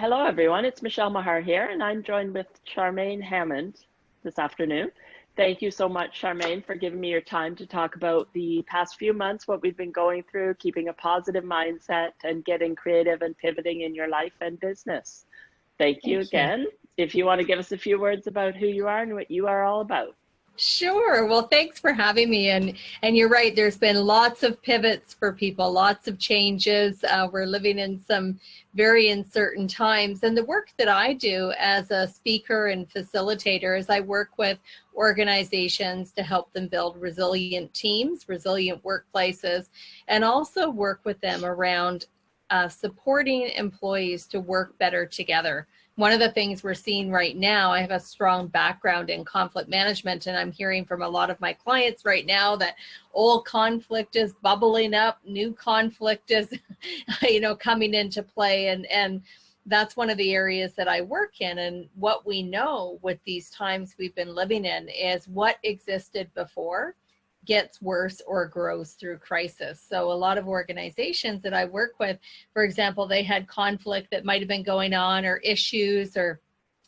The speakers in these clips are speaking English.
Hello, everyone. It's Michele Maher here, and I'm joined with Charmaine Hammond this afternoon. Thank you so much, Charmaine, for giving me your time to talk about the past few months, what we've been going through, keeping a positive mindset, and getting creative and pivoting in your life and business. Thank you Thank you. again. If you want to give us a few words about who you are and what you are all about. Sure. Well, thanks for having me. And you're right. There's been lots of pivots for people, lots of changes. We're living in some very uncertain times. And the work that I do as a speaker and facilitator is I work with organizations to help them build resilient teams, resilient workplaces, and also work with them around supporting employees to work better together. One of the things we're seeing right now, I have a strong background in conflict management, and I'm hearing from a lot of my clients right now that old conflict is bubbling up, new conflict is, coming into play, and that's one of the areas that I work in. And what we know with these times we've been living in is what existed before gets worse or grows through crisis. So a lot of organizations that I work with, for example, they had conflict that might have been going on, or issues, or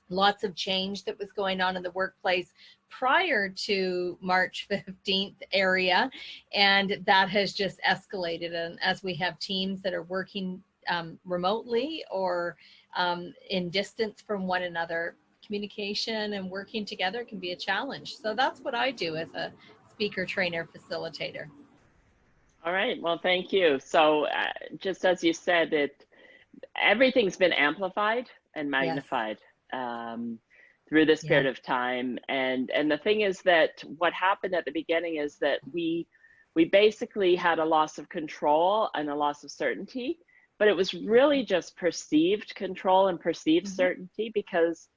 lots of change that was going on in the workplace prior to March 15th area, and that has just escalated. And as we have teams that are working remotely or in distance from one another, communication and working together can be a challenge. So that's what I do as a speaker, trainer, facilitator. All right. Well, thank you. So just as you said, everything's been amplified and Yes. magnified through this Yeah. period of time. And the thing is that what happened at the beginning is that we basically had a loss of control and a loss of certainty, but it was really just perceived control and perceived certainty, because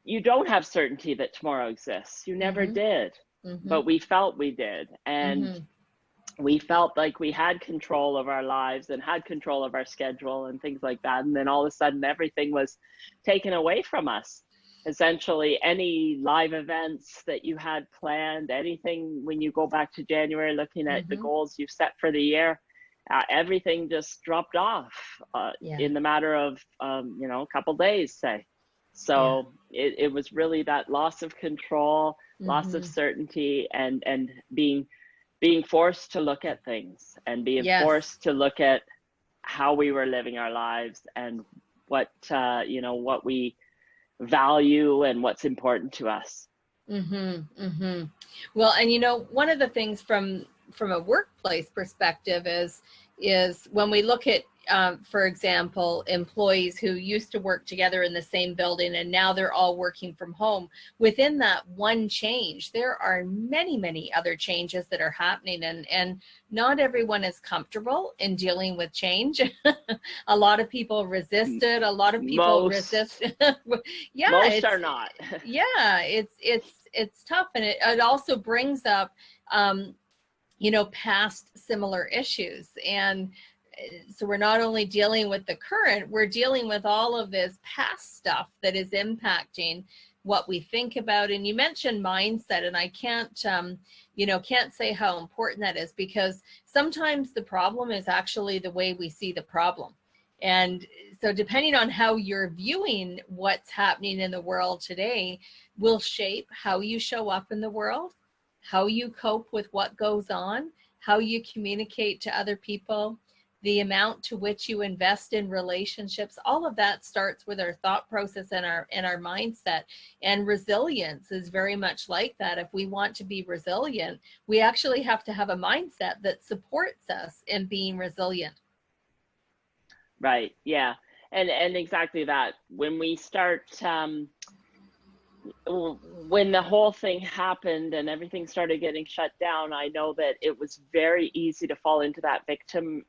you don't have certainty that tomorrow exists. You never did, but we felt we did. And we felt like we had control of our lives and had control of our schedule and things like that. And then all of a sudden, everything was taken away from us. Essentially, any live events that you had planned, anything, when you go back to January, looking at the goals you've set for the year, everything just dropped off in the matter of, a couple days, say. So it was really that loss of control, loss of certainty, and being forced to look at things and being forced to look at how we were living our lives and what we value and what's important to us. Well, and one of the things from a workplace perspective is when we look at, for example, employees who used to work together in the same building and now they're all working from home. Within that one change, there are many, many other changes that are happening, and not everyone is comfortable in dealing with change. A lot of people resist it. A lot of people resist. Most are not. It's tough, and it also brings up past similar issues. And so we're not only dealing with the current, we're dealing with all of this past stuff that is impacting what we think about. And you mentioned mindset, and I can't say how important that is, because sometimes the problem is actually the way we see the problem. And so depending on how you're viewing what's happening in the world today will shape how you show up in the world, how you cope with what goes on, how you communicate to other people, the amount to which you invest in relationships. All of that starts with our thought process and our mindset. And resilience is very much like that. If we want to be resilient, we actually have to have a mindset that supports us in being resilient. Right. Yeah. And exactly that. When we start, when the whole thing happened and everything started getting shut down, I know that it was very easy to fall into that victim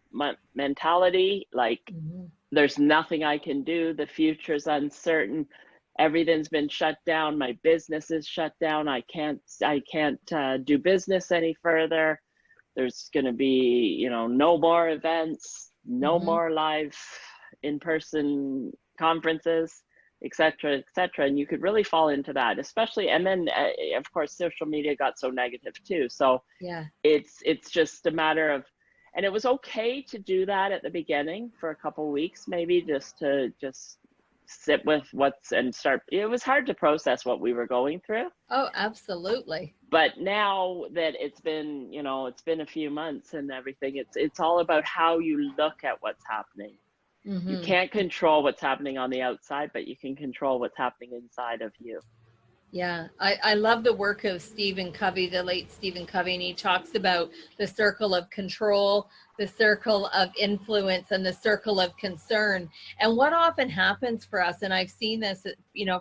mentality. Like, there's nothing I can do. The future's uncertain. Everything's been shut down. My business is shut down. I can't do business any further. There's going to be, no more events, no more live in-person conferences, etc., etc. And you could really fall into that, especially. And then, of course, social media got so negative too. So it's just a matter of, And it was okay to do that at the beginning for a couple of weeks, maybe just to sit with and start. It was hard to process what we were going through. Oh, absolutely. But now that it's been, it's been a few months and everything, it's all about how you look at what's happening. Mm-hmm. You can't control what's happening on the outside, but you can control what's happening inside of you. Yeah, I love the work of Stephen Covey, the late Stephen Covey, and he talks about the circle of control, the circle of influence, and the circle of concern. And what often happens for us, and I've seen this,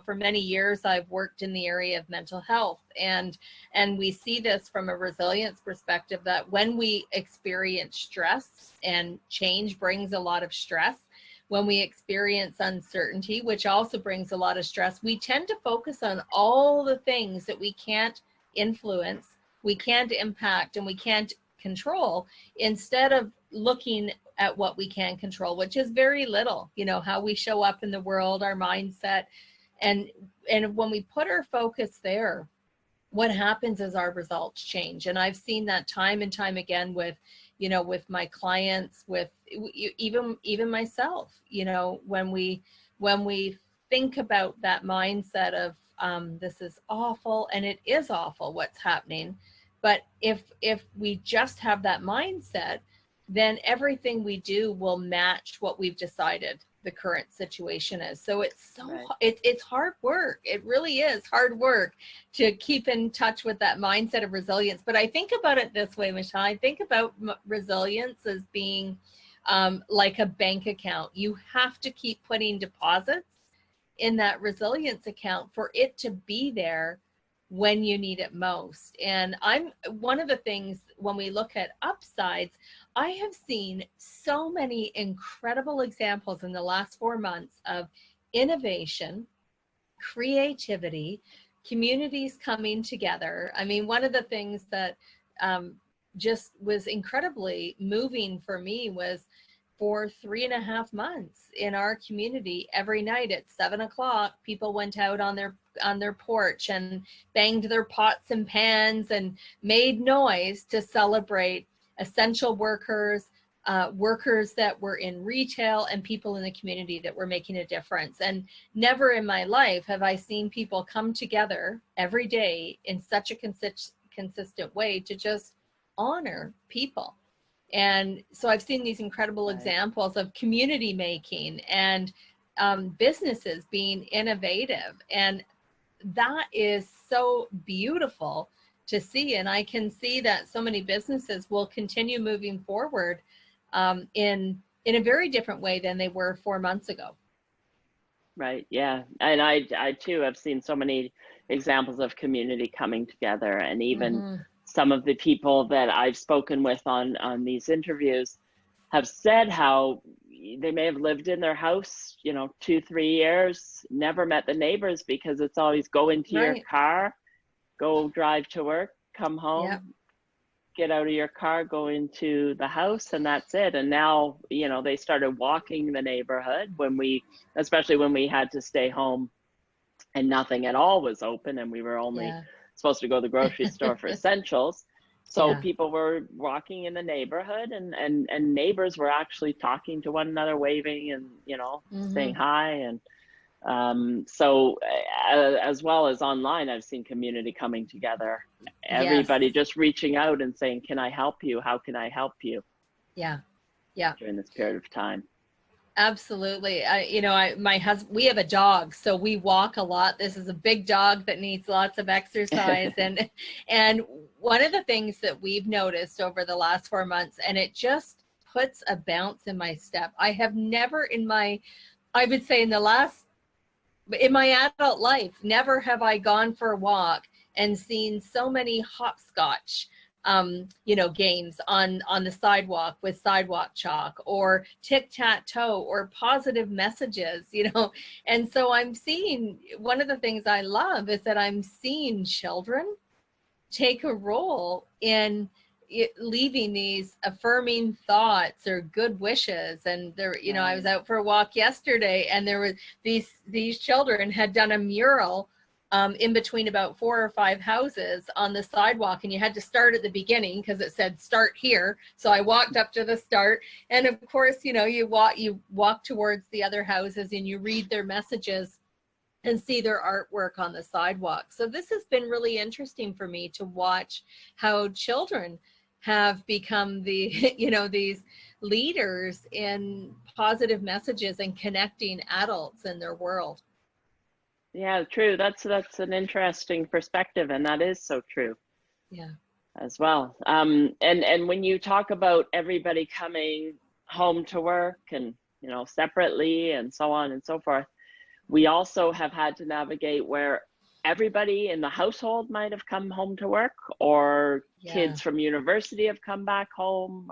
for many years, I've worked in the area of mental health, and we see this from a resilience perspective, that when we experience stress, and change brings a lot of stress, when we experience uncertainty, which also brings a lot of stress, we tend to focus on all the things that we can't influence, we can't impact, and we can't control, instead of looking at what we can control, which is very little, how we show up in the world, our mindset. And when we put our focus there, what happens is our results change. And I've seen that time and time again with my clients, with even myself, when we think about that mindset of this is awful, and it is awful what's happening. But if we just have that mindset, then everything we do will match what we've decided the current situation is. So it's it's hard work. It really is hard work to keep in touch with that mindset of resilience. But I think about it this way, Michele. I think about resilience as being like a bank account. You have to keep putting deposits in that resilience account for it to be there when you need it most. And one of the things, when we look at upsides, I have seen so many incredible examples in the last 4 months of innovation, creativity, communities coming together. I mean, one of the things that just was incredibly moving for me was, for 3.5 months in our community, every night at 7:00, people went out on their porch and banged their pots and pans and made noise to celebrate essential workers, workers that were in retail, and people in the community that were making a difference. And never in my life have I seen people come together every day in such a consistent way to just honor people. And so I've seen these incredible examples of community making and businesses being innovative. And that is so beautiful to see. And I can see that so many businesses will continue moving forward in a very different way than they were 4 months ago. Right. Yeah. And I too have seen so many examples of community coming together, and even some of the people that I've spoken with on these interviews have said how they may have lived in their house, 2-3 years, never met the neighbors, because it's always go into your car, go drive to work, come home, get out of your car, go into the house, and that's it. And now, they started walking the neighborhood especially when we had to stay home and nothing at all was open, and we were only supposed to go to the grocery store for essentials. So people were walking in the neighborhood, and neighbors were actually talking to one another, waving and, saying hi. And so as well as online, I've seen community coming together, everybody just reaching out and saying, can I help you? How can I help you? Yeah. During this period of time. Absolutely. My husband, we have a dog, so we walk a lot. This is a big dog that needs lots of exercise. and one of the things that we've noticed over the last 4 months, and it just puts a bounce in my step. I have never in my adult life, never have I gone for a walk and seen so many hopscotch games on the sidewalk with sidewalk chalk, or tic-tac-toe, or positive messages, And so I'm seeing, one of the things I love is that I'm seeing children take a role in leaving these affirming thoughts or good wishes. And there, I was out for a walk yesterday, and there were these children had done a mural in between about 4 or 5 houses on the sidewalk, and you had to start at the beginning because it said start here. So I walked up to the start, and of course, you know, you walk towards the other houses and you read their messages and see their artwork on the sidewalk. So this has been really interesting for me to watch how children have become the, you know, these leaders in positive messages and connecting adults in their world. Yeah, true. That's an interesting perspective, and that is so true. Yeah. As well. And when you talk about everybody coming home to work and, you know, separately and so on and so forth, we also have had to navigate where everybody in the household might have come home to work, or kids from university have come back home,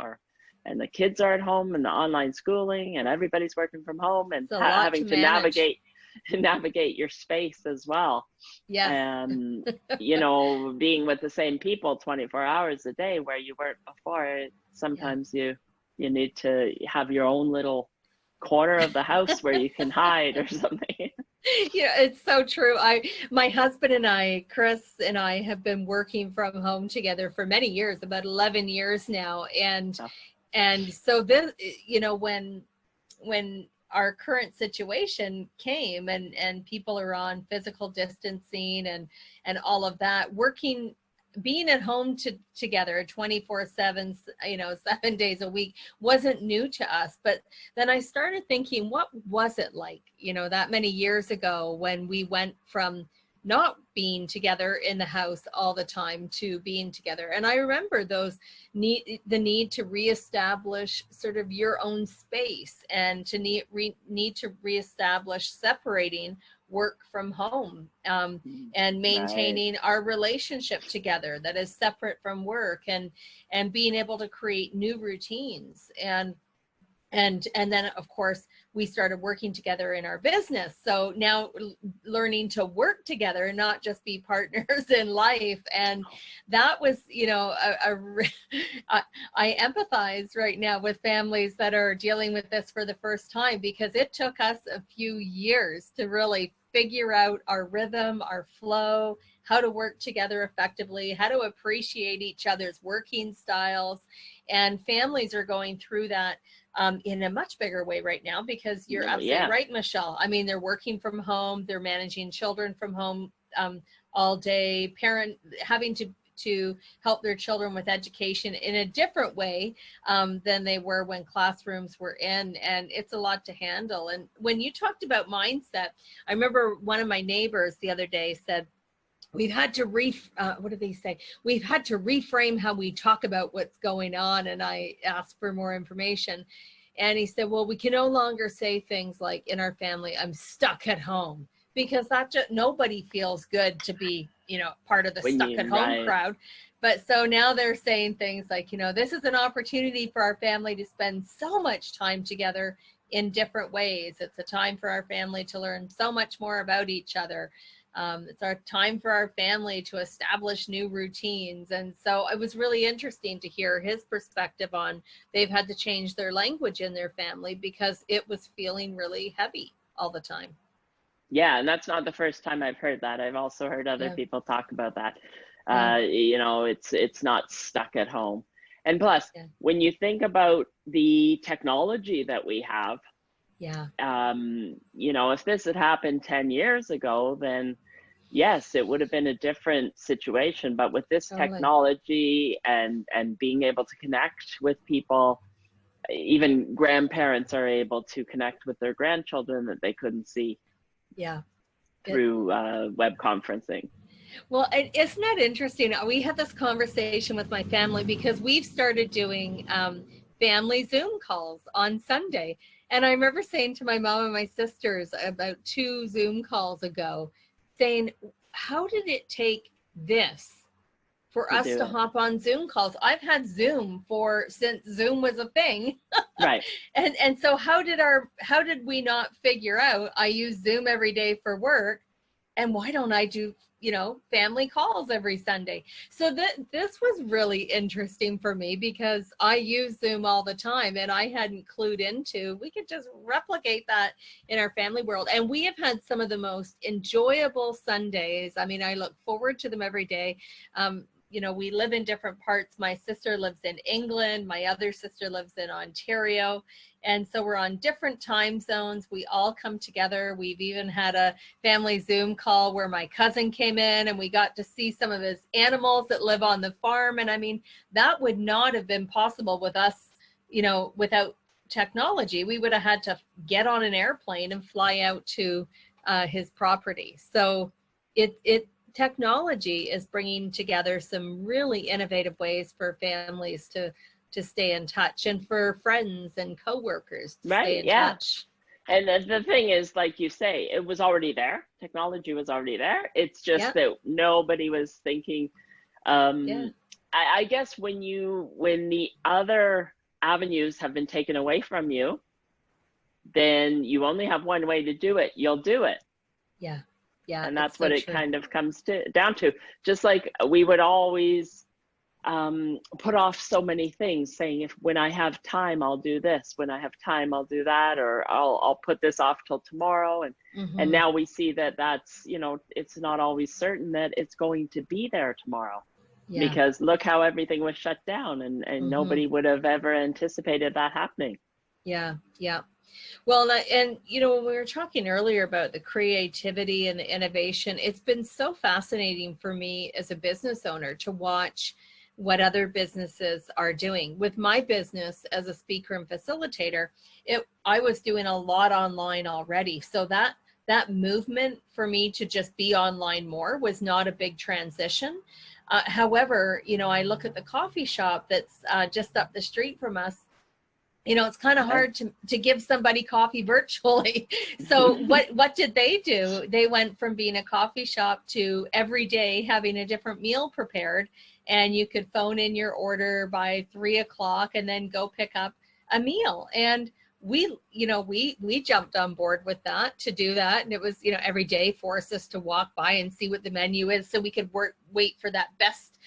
and the kids are at home and the online schooling and everybody's working from home, and having to navigate your space as well. Yes. And, you know, being with the same people 24 hours a day where you weren't before, sometimes you need to have your own little corner of the house where you can hide or something. Yeah, it's so true. My husband and I, Chris and I, have been working from home together for many years, about 11 years now. And so this, you know, when our current situation came and people are on physical distancing and all of that, being at home together 24/7, you know, 7 days a week wasn't new to us. But then I started thinking, what was it like, you know, that many years ago when we went from not being together in the house all the time to being together. And I remember the need to reestablish sort of your own space, and to need to reestablish separating work from home, and maintaining our relationship together that is separate from work, and being able to create new routines. And then, of course, we started working together in our business. So now learning to work together and not just be partners in life. And that was, you know, I empathize right now with families that are dealing with this for the first time, because it took us a few years to really figure out our rhythm, our flow, how to work together effectively, how to appreciate each other's working styles. And families are going through that in a much bigger way right now, because you're absolutely right, Michele. I mean, they're working from home, they're managing children from home all day, having to help their children with education in a different way than they were when classrooms were in, and it's a lot to handle. And when you talked about mindset, I remember one of my neighbors the other day said, we've had to what did they say? We've had to reframe how we talk about what's going on. And I asked for more information. And he said, well, we can no longer say things like, in our family, I'm stuck at home, because nobody feels good to be, you know, part of the stuck at home crowd. But so now they're saying things like, you know, this is an opportunity for our family to spend so much time together in different ways. It's a time for our family to learn so much more about each other. It's our time for our family to establish new routines. And so it was really interesting to hear his perspective on they've had to change their language in their family because it was feeling really heavy all the time. Yeah, and that's not the first time I've heard that. I've also heard other people talk about that. You know, it's not stuck at home. And plus, when you think about the technology that we have, you know, if this had happened 10 years ago, then yes, it would have been a different situation. But with this technology and being able to connect with people, even grandparents are able to connect with their grandchildren that they couldn't see through web conferencing. Well, isn't that interesting? We had this conversation with my family because we've started doing family Zoom calls on Sunday. And I remember saying to my mom and my sisters about 2 Zoom calls ago, saying, how did it take this for us to hop on Zoom calls? I've had Zoom since Zoom was a thing. Right. And so how did we not figure out, I use Zoom every day for work, and why don't I do, family calls every Sunday? So this was really interesting for me, because I use Zoom all the time, and I hadn't clued into, we could just replicate that in our family world. And we have had some of the most enjoyable Sundays. I mean, I look forward to them every day. We live in different parts. My sister lives in England. My other sister lives in Ontario. And so we're on different time zones. We all come together. We've even had a family Zoom call where my cousin came in, and we got to see some of his animals that live on the farm. And I mean, that would not have been possible with us, without technology. We would have had to get on an airplane and fly out to his property. So technology is bringing together some really innovative ways for families to stay in touch, and for friends and coworkers to stay in touch. And the thing is, like you say, it was already there. Technology was already there. It's just that nobody was thinking. I guess when the other avenues have been taken away from you, then you only have one way to do it. You'll do it. Yeah. And that's what it kind of comes down to. Just like we would always put off so many things, saying, when I have time, I'll do this. When I have time, I'll do that, or I'll put this off till tomorrow. And now we see that that's, it's not always certain that it's going to be there tomorrow, because look how everything was shut down, and nobody would have ever anticipated that happening. Yeah. Well, and when we were talking earlier about the creativity and the innovation, it's been so fascinating for me as a business owner to watch what other businesses are doing. With my business as a speaker and facilitator, I was doing a lot online already. So that movement for me to just be online more was not a big transition. However, I look at the coffee shop that's just up the street from us. It's kind of hard to give somebody coffee virtually. So what did they do? They went from being a coffee shop to every day having a different meal prepared, and you could phone in your order by 3:00 and then go pick up a meal. And we jumped on board with that, to do that. And it was, every day forced us to walk by and see what the menu is, so we could wait for that best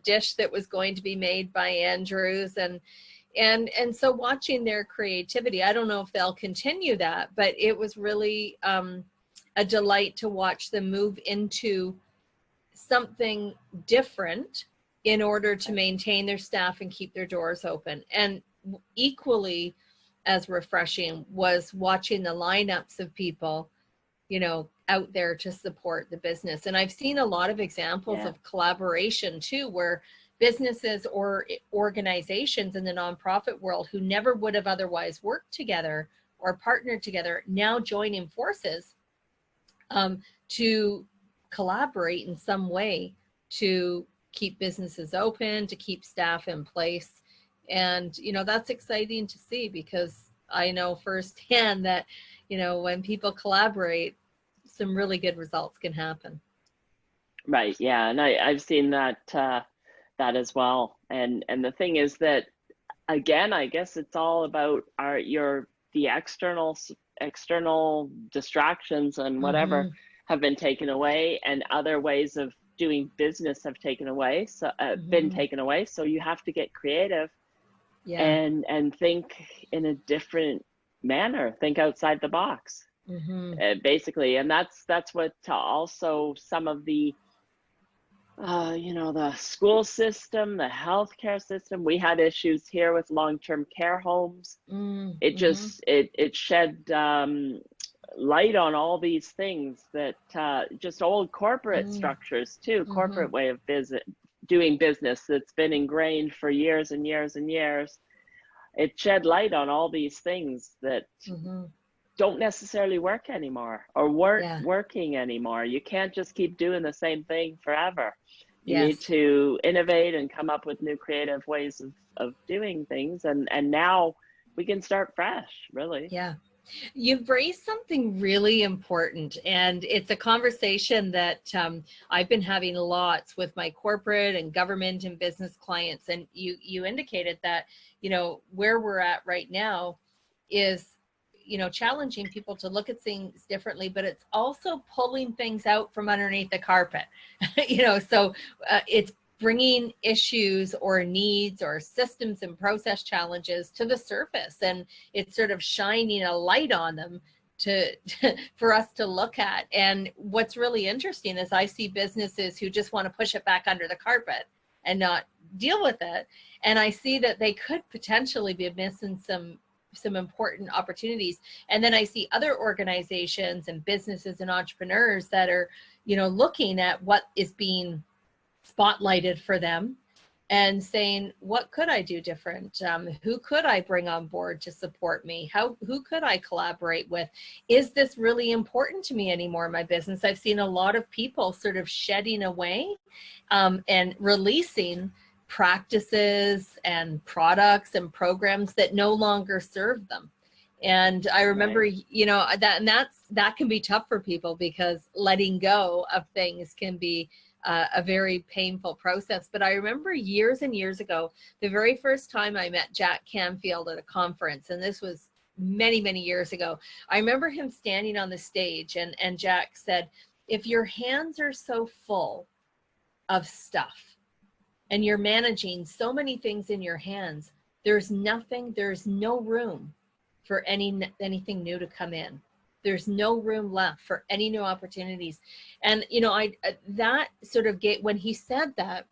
dish that was going to be made by Andrews. And so watching their creativity, I don't know if they'll continue that, but it was really a delight to watch them move into something different in order to maintain their staff and keep their doors open. And equally as refreshing was watching the lineups of people, out there to support the business. And I've seen a lot of examples of collaboration too, where businesses or organizations in the nonprofit world who never would have otherwise worked together or partnered together now joining forces to collaborate in some way to keep businesses open, to keep staff in place. And, that's exciting to see, because I know firsthand that, when people collaborate, some really good results can happen. Right. Yeah. And I've seen that as well. And the thing is that, again, I guess it's all about the external distractions and whatever have been taken away, and other ways of doing business have been taken away. So you have to get creative and think in a different manner, think outside the box, basically. And that's what also some of the the school system, the healthcare system. We had issues here with long-term care homes. It just it shed light on all these things that just old corporate structures too, corporate way of doing business that's been ingrained for years and years and years. It shed light on all these things that don't necessarily work anymore, or weren't working anymore. You can't just keep doing the same thing forever. You need to innovate and come up with new creative ways of doing things. And now we can start fresh, really. Yeah. You've raised something really important, and it's a conversation that I've been having lots with my corporate and government and business clients. And you indicated that, where we're at right now is you know, challenging people to look at things differently, but it's also pulling things out from underneath the carpet. You know, so it's bringing issues or needs or systems and process challenges to the surface, and it's sort of shining a light on them to for us to look at. And what's really interesting is I see businesses who just want to push it back under the carpet and not deal with it, and I see that they could potentially be missing some important opportunities. And then I see other organizations and businesses and entrepreneurs that are, you know, looking at what is being spotlighted for them and saying, what could I do different? Who could I bring on board to support me? Who could I collaborate with? Is this really important to me anymore in my business? I've seen a lot of people sort of shedding away and releasing practices and products and programs that no longer serve them. And I remember, right, you know, that can be tough for people, because letting go of things can be a very painful process. But I remember years and years ago, the very first time I met Jack Canfield at a conference, and this was many, many years ago, I remember him standing on the stage, and Jack said, if your hands are so full of stuff and you're managing so many things in your hands, there's no room for anything new to come in. There's no room left for any new opportunities. And, you know, that sort of when he said that,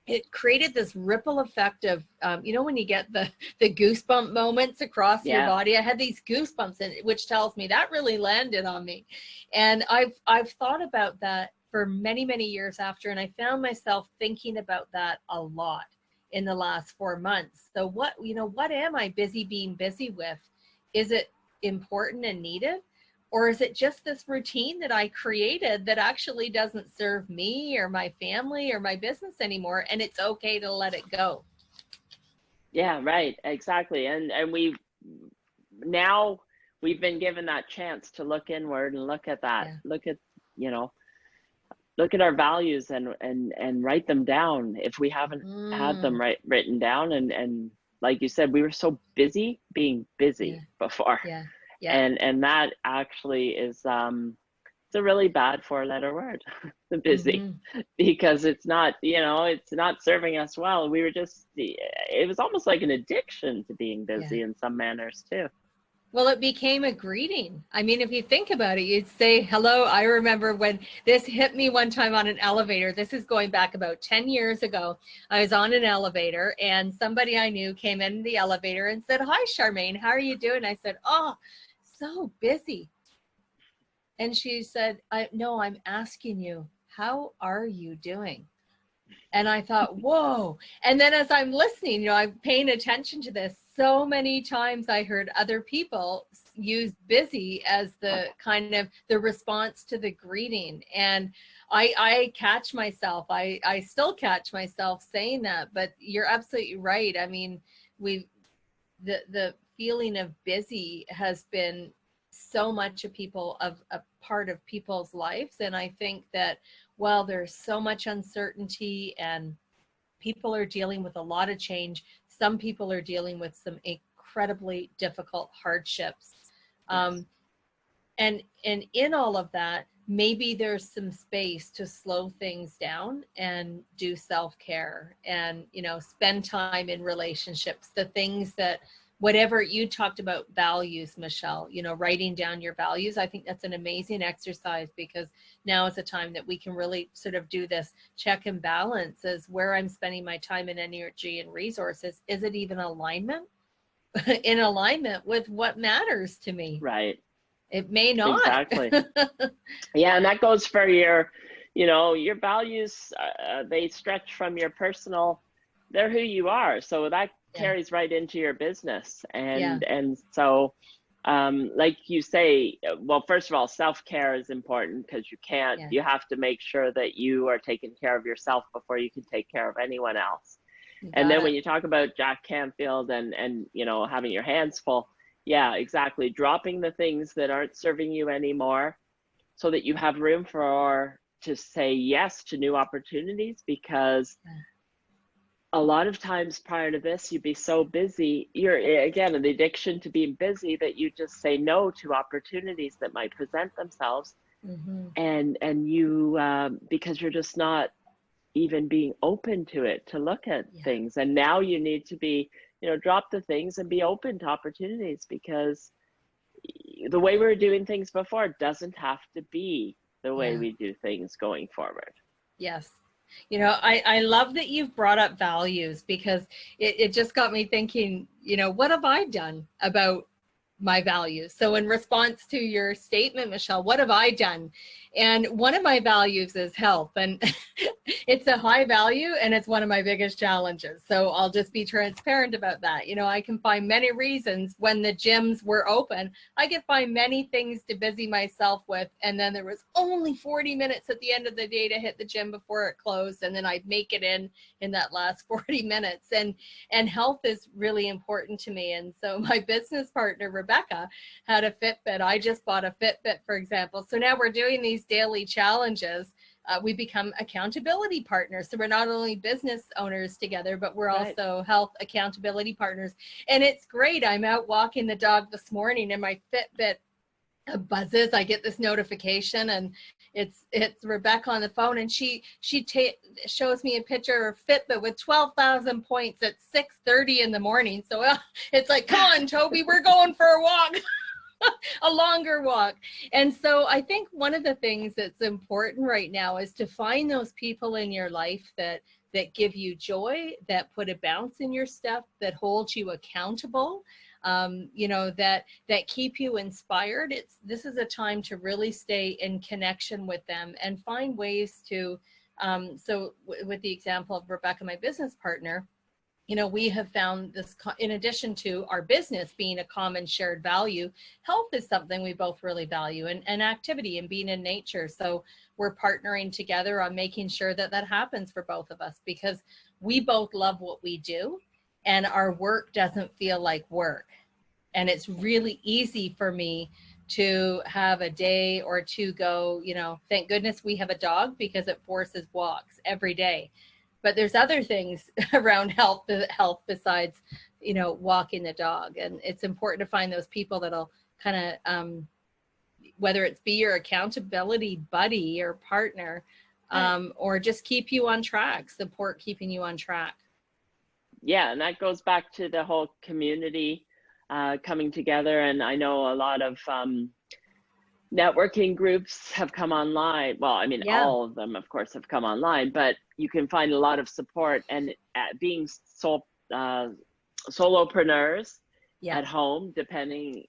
it created this ripple effect of, you know, when you get the goosebump moments across your body. I had these goosebumps, which tells me that really landed on me. And I've thought about that for many, many years after, and I found myself thinking about that a lot in the last 4 months. So what am I being busy with? Is it important and needed? Or is it just this routine that I created that actually doesn't serve me or my family or my business anymore, and it's okay to let it go? Yeah, right, exactly. And we've been given that chance to look inward and look at that, look at our values and write them down if we haven't had them written down. And like you said, we were so busy being busy before. Yeah. And that actually is it's a really bad 4-letter word, the busy, because it's not, it's not serving us well. It was almost like an addiction to being busy in some manners too. Well, it became a greeting. I mean, if you think about it, you'd say hello. I remember when this hit me one time on an elevator. This is going back about 10 years ago. I was on an elevator and somebody I knew came in the elevator and said, "Hi, Charmaine, how are you doing?" I said, "Oh, so busy." And she said, "No, I'm asking you, how are you doing?" And I thought, whoa. And then as I'm listening, I'm paying attention to this. So many times I heard other people use busy as the kind of the response to the greeting. And I catch myself, I still catch myself saying that, but you're absolutely right. I mean, the feeling of busy has been so much a part of people's lives. And I think that while there's so much uncertainty and people are dealing with a lot of change, some people are dealing with some incredibly difficult hardships. And in all of that, maybe there's some space to slow things down and do self-care and, spend time in relationships, the things that, whatever you talked about, values, Michele, writing down your values. I think that's an amazing exercise, because now is a time that we can really sort of do this check and balance as where I'm spending my time and energy and resources. Is it even in alignment with what matters to me? Right. It may not. Exactly. Yeah. And that goes for your values. They stretch from your personal, they're who you are. So that carries right into your business. And so like you say, well, first of all, self-care is important, because you have to make sure that you are taking care of yourself before you can take care of anyone else. And then when you talk about Jack Canfield and having your hands full, exactly, dropping the things that aren't serving you anymore so that you have room to say yes to new opportunities, because a lot of times prior to this, you'd be so busy. You're, again, an addiction to being busy, that you just say no to opportunities that might present themselves. And you, because you're just not even being open to it, to look at things. And now you need to be, drop the things and be open to opportunities, because the way we were doing things before doesn't have to be the way we do things going forward. Yes. I love that you've brought up values, because it just got me thinking, what have I done about my values? So in response to your statement, Michele, what have I done? And one of my values is health, and it's a high value, and it's one of my biggest challenges. So I'll just be transparent about that. I can find many reasons. When the gyms were open, I could find many things to busy myself with, and then there was only 40 minutes at the end of the day to hit the gym before it closed, and then I'd make it in that last 40 minutes. And health is really important to me. And so my business partner, Rebecca, had a Fitbit. I just bought a Fitbit, for example. So now we're doing these daily challenges. We become accountability partners. So we're not only business owners together, but we're also health accountability partners. And it's great. I'm out walking the dog this morning, and my Fitbit buzzes. I get this notification, and it's Rebecca on the phone, and she shows me a picture of Fitbit with 12,000 points at 6:30 in the morning. So it's like, come on, Toby, we're going for a walk. A longer walk. And so I think one of the things that's important right now is to find those people in your life that give you joy, that put a bounce in your step, that hold you accountable, that keep you inspired. This is a time to really stay in connection with them and find ways to, so with the example of Rebecca, my business partner, we have found this, in addition to our business being a common shared value, health is something we both really value, and activity and being in nature. So we're partnering together on making sure that happens for both of us, because we both love what we do, and our work doesn't feel like work. And it's really easy for me to have a day or two go, thank goodness we have a dog, because it forces walks every day. But there's other things around health besides, walking the dog. And it's important to find those people that'll kind of, whether it's be your accountability buddy or partner, or just keep you on track, support keeping you on track. Yeah, and that goes back to the whole community coming together. And I know a lot of networking groups have come online. Well, I mean, all of them, of course, have come online, but you can find a lot of support. And being solopreneurs at home, depending,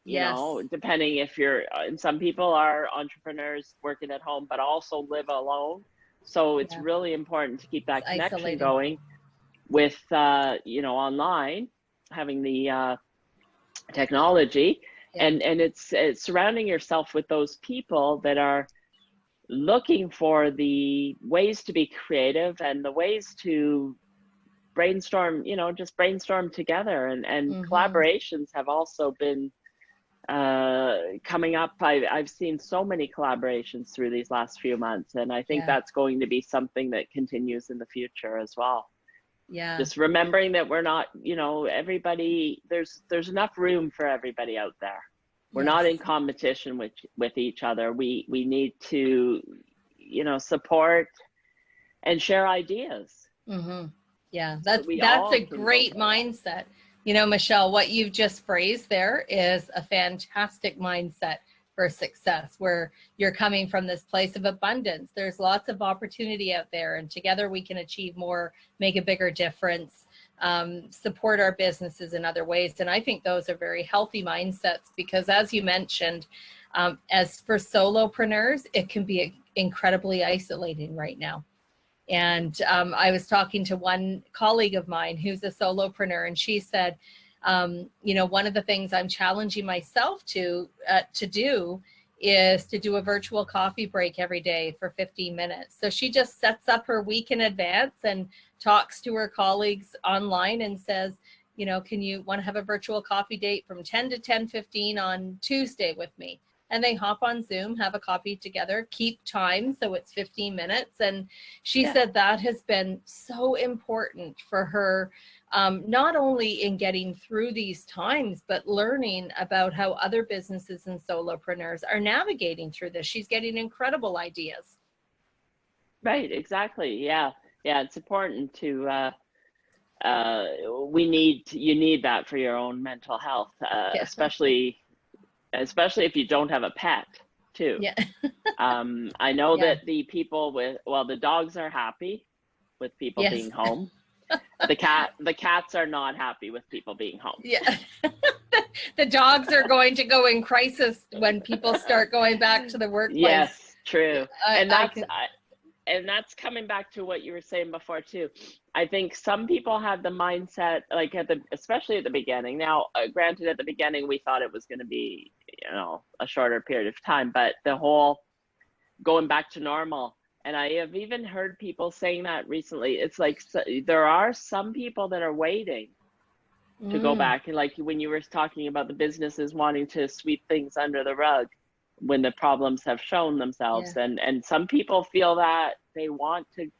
depending if you're, and some people are entrepreneurs working at home, but also live alone. So it's really important to keep that connection going with, online, having the technology. And it's surrounding yourself with those people that are looking for the ways to be creative and the ways to brainstorm, just brainstorm together. And collaborations have also been coming up. I've seen so many collaborations through these last few months, and I think that's going to be something that continues in the future as well. Yeah. Just remembering that we're not, everybody, there's enough room for everybody out there. We're not in competition with each other. We need to, support and share ideas. Yeah, that's a great mindset. Michele, what you've just phrased there is a fantastic mindset for success, where you're coming from this place of abundance. There's lots of opportunity out there, and together we can achieve more, make a bigger difference, support our businesses in other ways. And I think those are very healthy mindsets, because as you mentioned, as for solopreneurs, it can be incredibly isolating right now. And I was talking to one colleague of mine who's a solopreneur, and she said, one of the things I'm challenging myself to do is to do a virtual coffee break every day for 15 minutes. So she just sets up her week in advance and talks to her colleagues online and says, can you want to have a virtual coffee date from 10 to 10:15 on Tuesday with me? and they hop on Zoom, have a coffee together, keep time, so it's 15 minutes. And she said that has been so important for her, not only in getting through these times, but learning about how other businesses and solopreneurs are navigating through this. She's getting incredible ideas. Right, exactly. Yeah, it's important to you need that for your own mental health, especially if you don't have a pet too. Yeah. I know that the people the dogs are happy with people being home. The cats are not happy with people being home. Yeah. The dogs are going to go in crisis when people start going back to the workplace. Yes, true. And that's coming back to what you were saying before too. I think some people have the mindset, like especially at the beginning. Now, granted, at the beginning, we thought it was going to be, a shorter period of time, but the whole going back to normal. And I have even heard people saying that recently. It's like, there are some people that are waiting to go back. And like when you were talking about the businesses wanting to sweep things under the rug when the problems have shown themselves. And some people feel that they want to,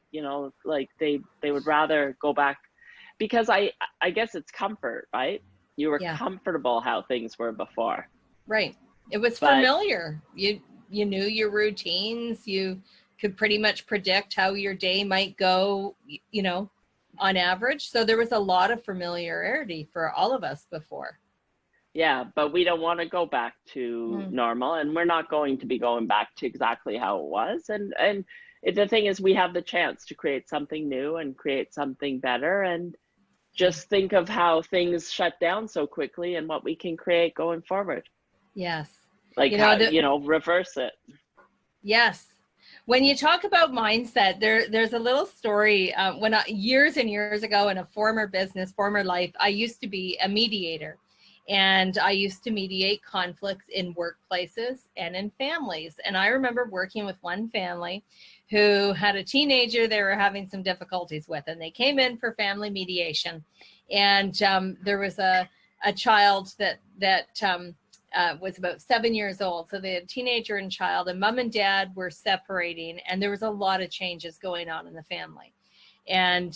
like they would rather go back, because I guess it's comfort, right? You were comfortable how things were before. Right. It was familiar. You knew your routines. You could pretty much predict how your day might go, on average. So there was a lot of familiarity for all of us before. Yeah, but we don't want to go back to normal, and we're not going to be going back to exactly how it was. And the thing is, we have the chance to create something new and create something better, and just think of how things shut down so quickly and what we can create going forward. Yes. Like, reverse it. Yes. When you talk about mindset, there's a little story. Years and years ago in a former life, I used to be a mediator. And I used to mediate conflicts in workplaces and in families. And I remember working with one family who had a teenager they were having some difficulties with. And they came in for family mediation. And there was a child that was about 7 years old. So they had a teenager and child, and mom and dad were separating. And there was a lot of changes going on in the family. And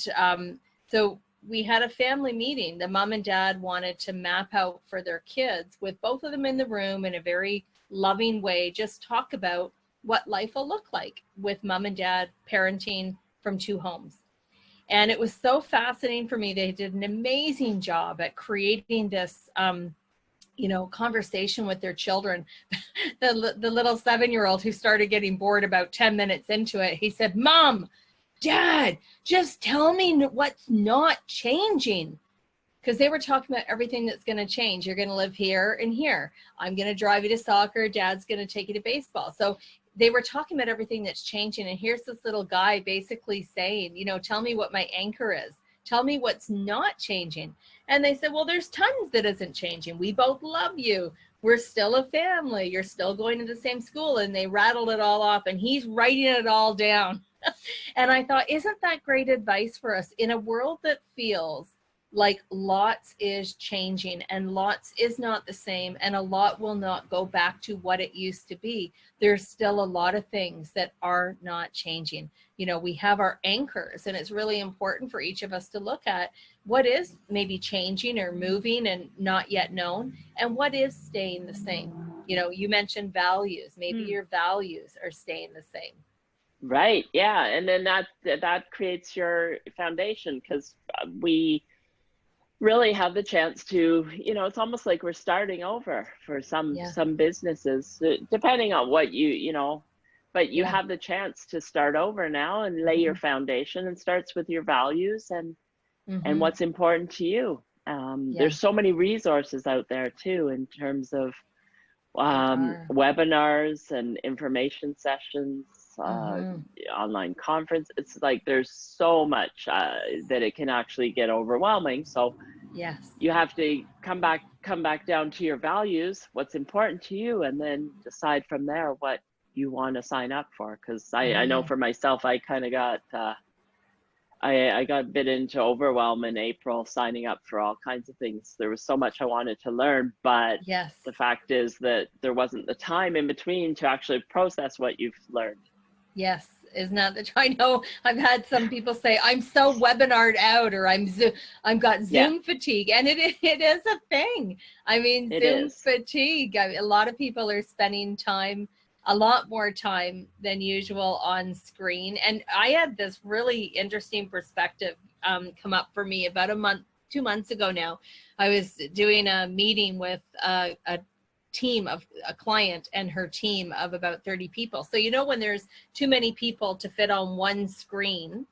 so we had a family meeting. The mom and dad wanted to map out for their kids, with both of them in the room in a very loving way, just talk about what life will look like with mom and dad parenting from two homes. And it was so fascinating for me. They did an amazing job at creating this, conversation with their children. The little 7-year-old who started getting bored about 10 minutes into it, he said, "Mom, Dad, just tell me what's not changing." Because they were talking about everything that's going to change. You're going to live here and here. I'm going to drive you to soccer. Dad's going to take you to baseball. So they were talking about everything that's changing. And here's this little guy basically saying, tell me what my anchor is. Tell me what's not changing. And they said, well, there's tons that isn't changing. We both love you. We're still a family. You're still going to the same school. And they rattled it all off, and he's writing it all down. And I thought, isn't that great advice for us in a world that feels like lots is changing and lots is not the same, and a lot will not go back to what it used to be? There's still a lot of things that are not changing. We have our anchors, and it's really important for each of us to look at what is maybe changing or moving and not yet known, and what is staying the same. You mentioned values. Maybe your values are staying the same. Right. Yeah. And then that creates your foundation, because we really have the chance to, it's almost like we're starting over for some businesses, depending on what but you have the chance to start over now and lay your foundation, and starts with your values and what's important to you. There's so many resources out there too, in terms of webinars and information sessions, online conference. It's like there's so much that it can actually get overwhelming. So you have to come back down to your values, what's important to you, and then decide from there what you want to sign up for. Because I know for myself, I kind of got I got a bit into overwhelm in April, signing up for all kinds of things. There was so much I wanted to learn, but Yes. the fact is that there wasn't the time in between to actually process what you've learned. Yes, isn't that the? I know I've had some people say I'm so webinared out, or I've got Zoom fatigue, and it is a thing. I mean, Zoom fatigue. A lot of people are spending a lot more time than usual on screen. And I had this really interesting perspective come up for me about 2 months ago now. I was doing a meeting with a team of a client and her team of about 30 people. So, when there's too many people to fit on one screen,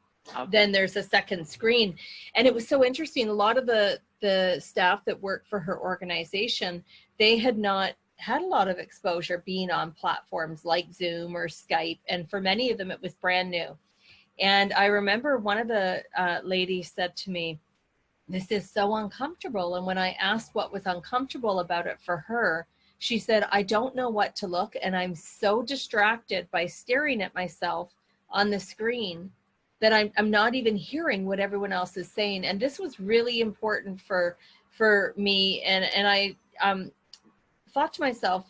then there's a second screen. And it was so interesting. A lot of the staff that worked for her organization, they had not had a lot of exposure being on platforms like Zoom or Skype. And for many of them, it was brand new. And I remember one of the ladies said to me, "This is so uncomfortable." And when I asked what was uncomfortable about it for her, she said, "I don't know what to look, and I'm so distracted by staring at myself on the screen that I'm not even hearing what everyone else is saying." And this was really important for me. And I thought to myself,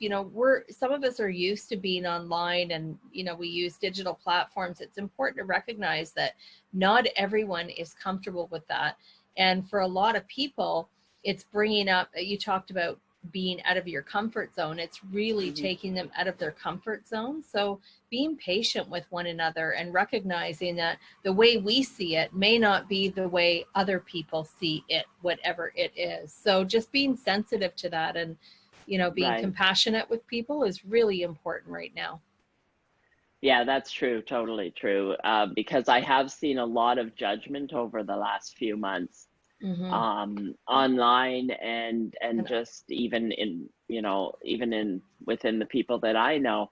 some of us are used to being online, and we use digital platforms. It's important to recognize that not everyone is comfortable with that. And for a lot of people, it's bringing up, you talked about being out of your comfort zone. It's really taking them out of their comfort zone. So being patient with one another and recognizing that the way we see it may not be the way other people see it, whatever it is. So just being sensitive to that and, being compassionate with people is really important right now. Yeah, that's true. Totally true. Because I have seen a lot of judgment over the last few months. Online and just even in within the people that I know,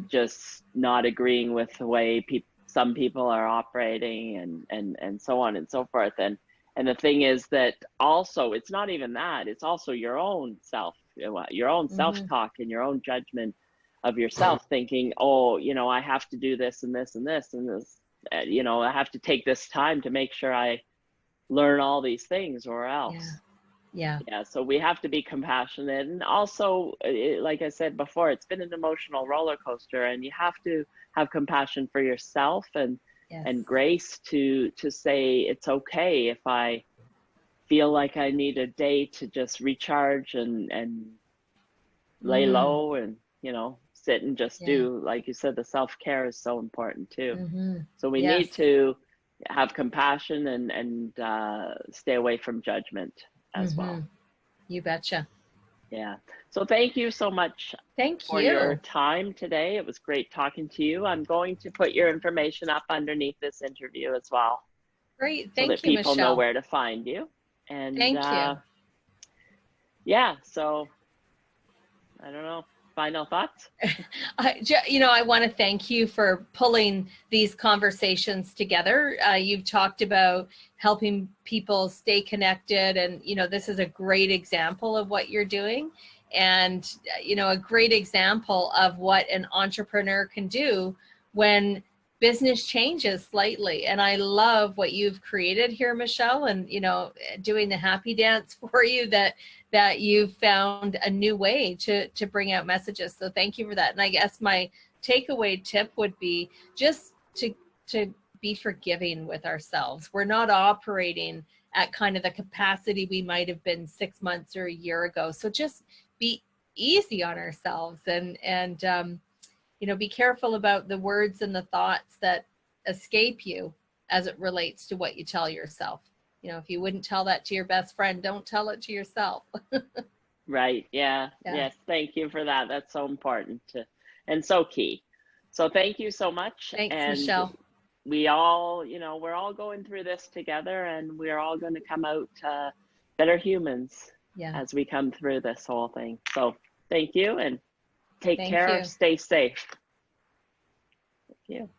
just not agreeing with the way some people are operating and so on and so forth. And the thing is that also, it's not even that, it's also your own self-talk and your own judgment of yourself, thinking, oh, I have to do this and this and this and this, I have to take this time to make sure I learn all these things or else. Yeah. So we have to be compassionate. And also, like I said before, it's been an emotional roller coaster, and you have to have compassion for yourself and grace to say it's okay if I feel like I need a day to just recharge and lay low and, sit and just do, like you said, the self-care is so important too. So we need to have compassion and stay away from judgment as well. You betcha. Yeah. So thank you so much for your time today. It was great talking to you. I'm going to put your information up underneath this interview as well. Great. Thank you, so that people Michele. know where to find you. And thank you. Yeah. So I don't know. Final thoughts? I want to thank you for pulling these conversations together. You've talked about helping people stay connected, and this is a great example of what you're doing, and a great example of what an entrepreneur can do when business changes slightly. And I love what you've created here, Michele, and doing the happy dance for you, that you've found a new way to bring out messages. So thank you for that. And I guess my takeaway tip would be just to be forgiving with ourselves. We're not operating at kind of the capacity we might have been 6 months or a year ago. So just be easy on ourselves and be careful about the words and the thoughts that escape you as it relates to what you tell yourself. If you wouldn't tell that to your best friend, don't tell it to yourself. Right. Yeah. Yes. Thank you for that. That's so important and so key. So thank you so much. Thanks, and Michele. We all, we're all going through this together, and we're all going to come out better humans as we come through this whole thing. So thank you, and take care. Stay safe. Thank you.